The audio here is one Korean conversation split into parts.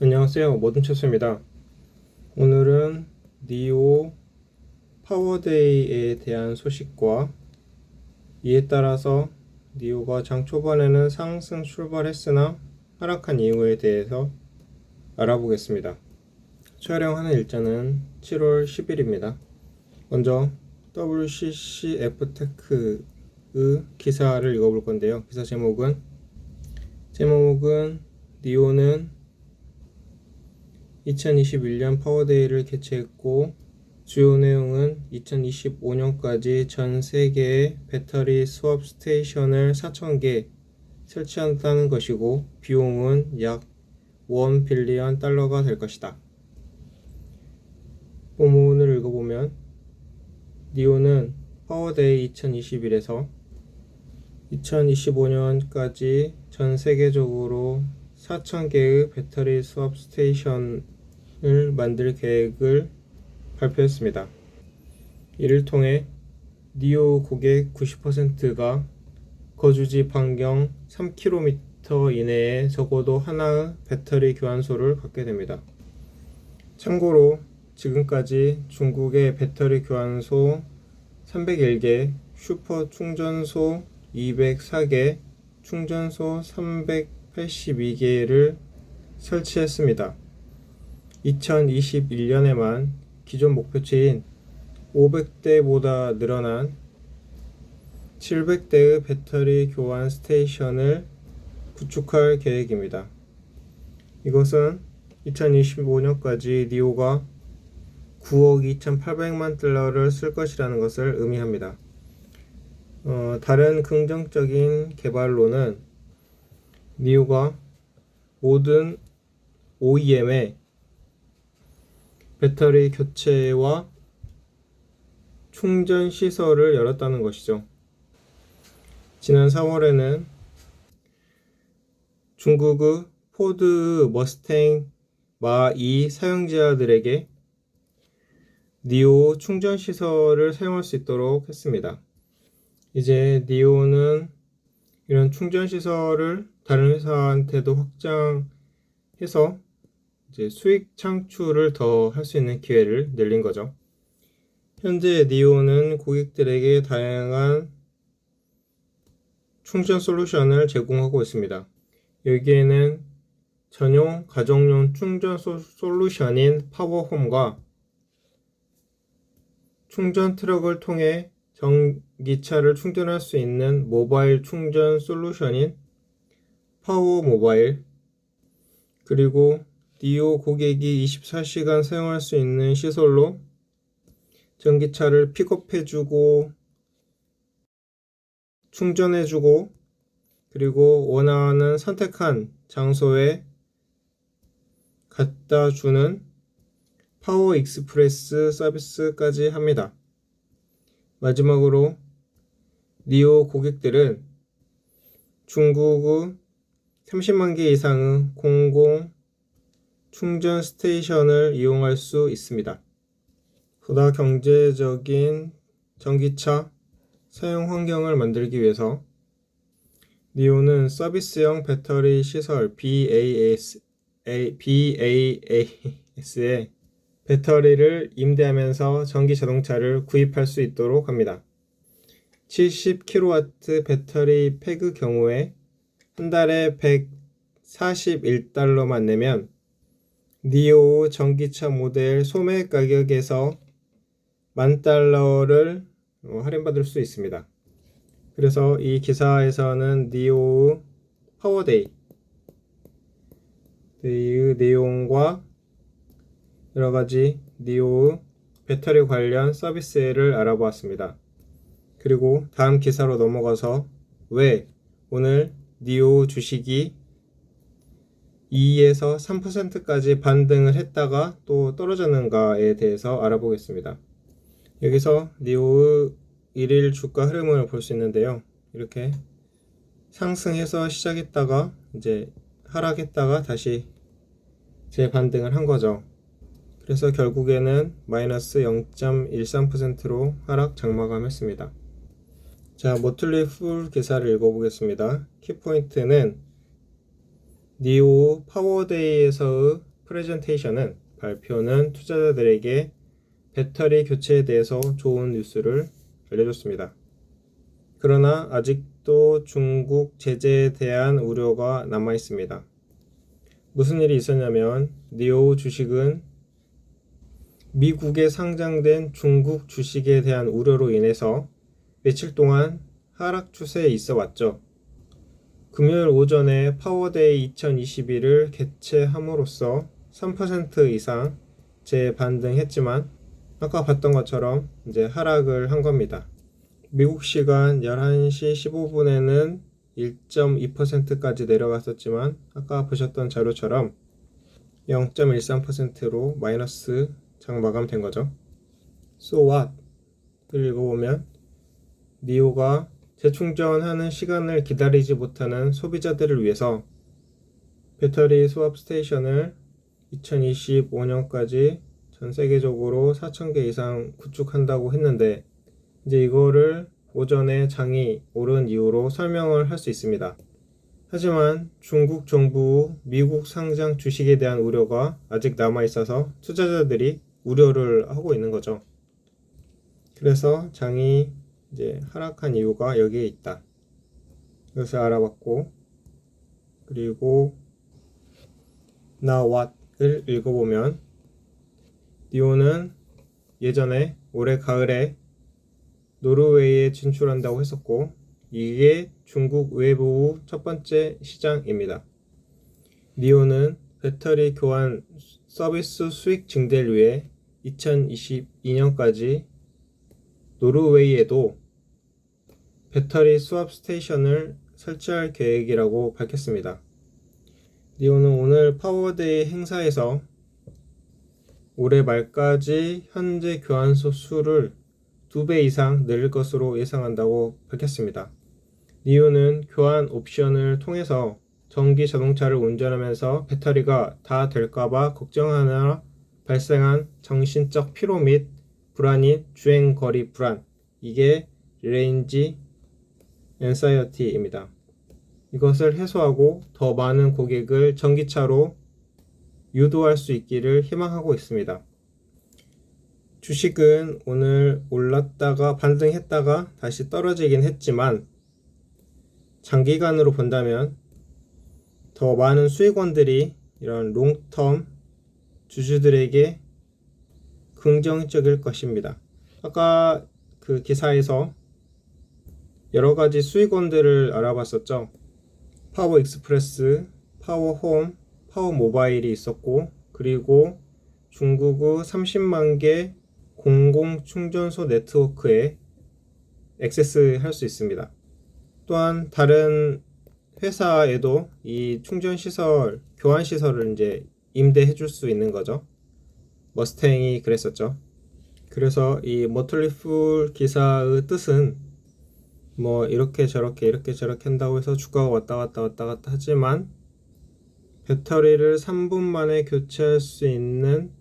안녕하세요, 모든체스입니다. 오늘은 니오 파워데이에 대한 소식과 이에 따라서 니오가 장 초반에는 상승 출발했으나 하락한 이유에 대해서 알아보겠습니다. 촬영하는 일자는 7월 10일입니다. 먼저 WCCF테크의 기사를 읽어볼 건데요. 기사 제목은 니오는 2021년 파워데이를 개최했고 주요 내용은 2025년까지 전 세계의 배터리 수업 스테이션을 4,000개 설치한다는 것이고 비용은 약 $1 빌리언 될 것이다. 본문을 읽어보면 니오는 파워데이 2021에서 2025년까지 전 세계적으로 4,000개의 배터리 수업 스테이션을 만들 계획을 발표했습니다. 이를 통해 니오 고객 90%가 거주지 반경 3km 이내에 적어도 하나의 배터리 교환소를 갖게 됩니다. 참고로 지금까지 중국의 배터리 교환소 301개, 슈퍼 충전소 204개, 충전소 382개를 설치했습니다. 2021년에만 기존 목표치인 500대보다 늘어난 700대의 배터리 교환 스테이션을 구축할 계획입니다. 이것은 2025년까지 니오가 9억 2,800만 달러를 쓸 것이라는 것을 의미합니다. 다른 긍정적인 개발로는 니오가 모든 OEM의 배터리 교체와 충전 시설을 열었다는 것이죠. 지난 4월에는 중국의 포드 머스탱 마2 사용자들에게 니오 충전 시설을 사용할 수 있도록 했습니다. 이제 니오는 이런 충전 시설을 다른 회사한테도 확장해서 이제 수익 창출을 더 할 수 있는 기회를 늘린 거죠. 현재 니오는 고객들에게 다양한 충전 솔루션을 제공하고 있습니다. 여기에는 전용 가정용 충전 솔루션인 파워홈과 충전 트럭을 통해 전기차를 충전할 수 있는 모바일 충전 솔루션인 파워 모바일, 그리고 니오 고객이 24시간 사용할 수 있는 시설로 전기차를 픽업해주고 충전해주고 그리고 원하는 선택한 장소에 갖다 주는 파워 익스프레스 서비스까지 합니다. 마지막으로 니오 고객들은 중국의 30만 개 이상의 공공 충전 스테이션을 이용할 수 있습니다. 보다 경제적인 전기차 사용 환경을 만들기 위해서 니오는 서비스형 배터리 시설 BAS에 배터리를 임대하면서 전기 자동차를 구입할 수 있도록 합니다. 70kW 배터리 팩의 경우에 한 달에 $141만 내면 니오 전기차 모델 소매 가격에서 $10,000를 할인받을 수 있습니다. 그래서 이 기사에서는 니오 파워데이의 내용과 여러가지 니오 배터리 관련 서비스를 알아보았습니다. 그리고 다음 기사로 넘어가서 왜 오늘 니오 주식이 2에서 3%까지 반등을 했다가 또 떨어졌는가에 대해서 알아보겠습니다. 여기서 니오의 일일 주가 흐름을 볼 수 있는데요. 이렇게 상승해서 시작했다가 이제 하락했다가 다시 재반등을 한 거죠. 그래서 결국에는 마이너스 0.13%로 하락 장마감했습니다. 자, 모틀리 풀 기사를 읽어보겠습니다. 키포인트는 니오 파워데이에서의 프레젠테이션은 발표는 투자자들에게 배터리 교체에 대해서 좋은 뉴스를 알려줬습니다. 그러나 아직도 중국 제재에 대한 우려가 남아 있습니다. 무슨 일이 있었냐면 니오 주식은 미국에 상장된 중국 주식에 대한 우려로 인해서 며칠 동안 하락 추세에 있어 왔죠. 금요일 오전에 파워데이 2021을 개최함으로써 3% 이상 재반등했지만 아까 봤던 것처럼 이제 하락을 한 겁니다. 미국 시간 11시 15분에는 1.2%까지 내려갔었지만 아까 보셨던 자료처럼 0.13%로 마이너스 장 마감된 거죠. So what? 을 읽어보면 니오가 재충전하는 시간을 기다리지 못하는 소비자들을 위해서 배터리 수압 스테이션을 2025년까지 전 세계적으로 4,000개 이상 구축한다고 했는데 이제 이거를 오전에 장이 오른 이유로 설명을 할 수 있습니다. 하지만 중국 정부 미국 상장 주식에 대한 우려가 아직 남아 있어서 투자자들이 우려를 하고 있는 거죠. 그래서 장이 이제 하락한 이유가 여기에 있다. 이것을 알아봤고, 그리고 Now What을 읽어보면 니오는 예전에 올해 가을에 노르웨이에 진출한다고 했었고 이게 중국 외부 첫 번째 시장입니다. 니오는 배터리 교환 서비스 수익 증대를 위해 2022년까지 노르웨이에도 배터리 수압 스테이션을 설치할 계획이라고 밝혔습니다. 니오는 오늘 파워데이 행사에서 올해 말까지 현재 교환소 수를 2배 이상 늘릴 것으로 예상한다고 밝혔습니다. 니오는 교환 옵션을 통해서 전기 자동차를 운전하면서 배터리가 다 될까봐 걱정하느라 발생한 정신적 피로 및 불안인 주행거리 불안, 이게 레인지 앤사이어티입니다. 이것을 해소하고 더 많은 고객을 전기차로 유도할 수 있기를 희망하고 있습니다. 주식은 오늘 올랐다가 반등했다가 다시 떨어지긴 했지만 장기간으로 본다면 더 많은 수익원들이 이런 롱텀 주주들에게 긍정적일 것입니다. 아까 그 기사에서 여러 가지 수익원들을 알아봤었죠. 파워 익스프레스, 파워홈, 파워모바일이 있었고 그리고 중국의 30만 개 공공 충전소 네트워크에 액세스할 수 있습니다. 또한 다른 회사에도 이 충전 시설, 교환 시설을 이제 임대해 줄 수 있는 거죠. 머스탱이 그랬었죠. 그래서 이 모틀리 풀 기사의 뜻은 뭐 이렇게 저렇게 한다고 해서 주가가 왔다 갔다 하지만 배터리를 3분 만에 교체할 수 있는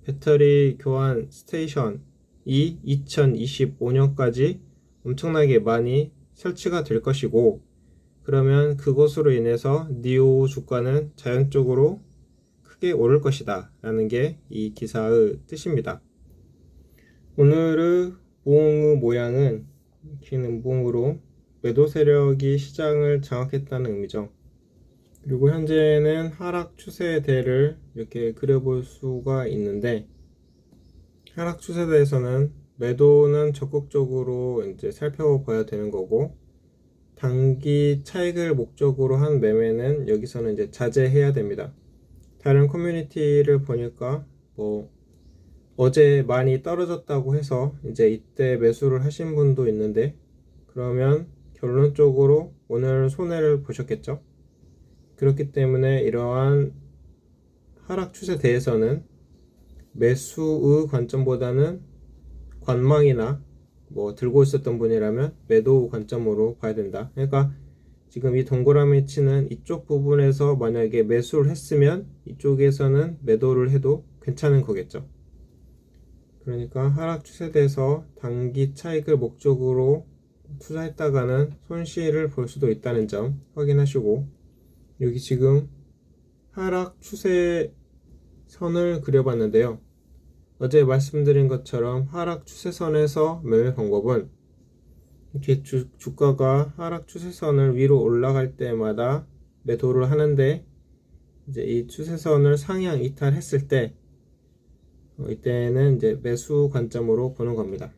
배터리 교환 스테이션이 2025년까지 엄청나게 많이 설치가 될 것이고 그러면 그것으로 인해서 니오 주가는 자연적으로 크게 오를 것이다 라는 게 이 기사의 뜻입니다. 오늘의 봉의 모양은 긴 음봉으로 매도 세력이 시장을 장악했다는 의미죠. 그리고 현재는 하락 추세대를 이렇게 그려볼 수가 있는데 하락 추세대에서는 매도는 적극적으로 이제 살펴봐야 되는 거고 단기 차익을 목적으로 한 매매는 여기서는 이제 자제해야 됩니다. 다른 커뮤니티를 보니까 뭐 어제 많이 떨어졌다고 해서 이제 이때 매수를 하신 분도 있는데 그러면 결론적으로 오늘 손해를 보셨겠죠? 그렇기 때문에 이러한 하락 추세대에서는 매수의 관점보다는 관망이나 뭐 들고 있었던 분이라면 매도 관점으로 봐야 된다. 그러니까 지금 이 동그라미 치는 이쪽 부분에서 만약에 매수를 했으면 이쪽에서는 매도를 해도 괜찮은 거겠죠. 그러니까 하락 추세대에서 단기 차익을 목적으로 투자했다가는 손실을 볼 수도 있다는 점 확인하시고 여기 지금 하락 추세 선을 그려봤는데요. 어제 말씀드린 것처럼 하락 추세선에서 매매 방법은 이렇게 주가가 하락 추세선을 위로 올라갈 때마다 매도를 하는데, 이제 이 추세선을 상향 이탈했을 때 이때는 이제 매수 관점으로 보는 겁니다.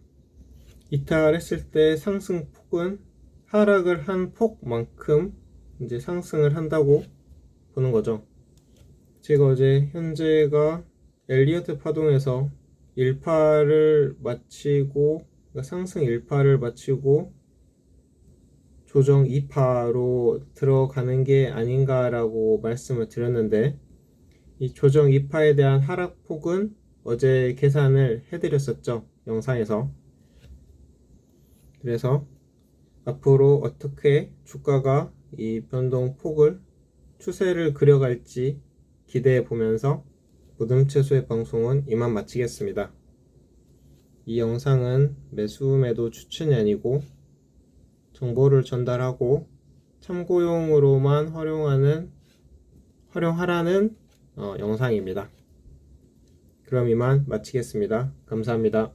이탈했을 때 상승폭은 하락을 한 폭만큼 이제 상승을 한다고 보는 거죠. 제가 어제 현재가 엘리어트 파동에서 1파를 마치고, 그러니까 상승 1파를 마치고 조정 2파로 들어가는 게 아닌가라고 말씀을 드렸는데, 이 조정 2파에 대한 하락폭은 어제 계산을 해드렸었죠, 영상에서. 그래서 앞으로 어떻게 주가가 이 변동폭을 추세를 그려갈지 기대해 보면서 무덤채소의 방송은 이만 마치겠습니다. 이 영상은 매수 매도 추천이 아니고 정보를 전달하고 참고용으로만 활용하라는 영상입니다. 그럼 이만 마치겠습니다. 감사합니다.